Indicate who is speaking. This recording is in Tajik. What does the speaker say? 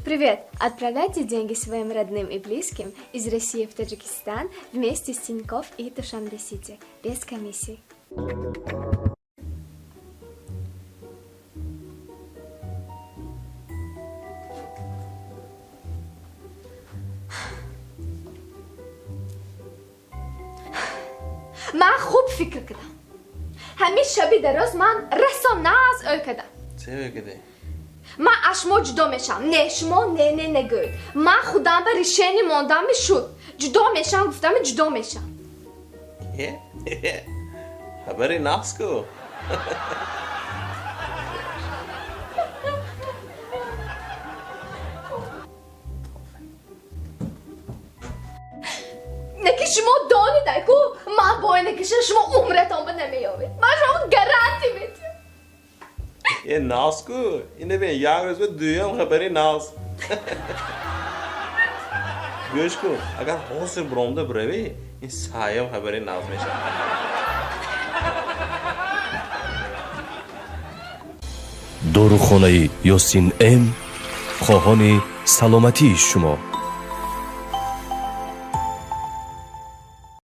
Speaker 1: Привет! Отправляйте деньги своим родным и близким из России в Таджикистан вместе с Тинькофф и Душанбе-Сити, без комиссий. من خوب فکر کردم. همین شبی دراز من رسانه از öyküdüm.
Speaker 2: چه öyküde?
Speaker 1: من اشما جدا میشم. نه شما نه نگوید. من خودم به ریشنی ماندم شد. جدا میشم گفتم جدا میشم.
Speaker 2: خبری ناس کو.
Speaker 1: نکی شما دانید کو من با اینه کشه شما عمرتان به نمیابید. من شما گارانتی میدم.
Speaker 2: ناس کو. اینه ben yarın özbe duyuyorum haberi naz. گوش کن اگر حاضر برامده بروی این سایم haberi naz میشه.
Speaker 3: داروخانه یاسین ام خواهان سلامتی شما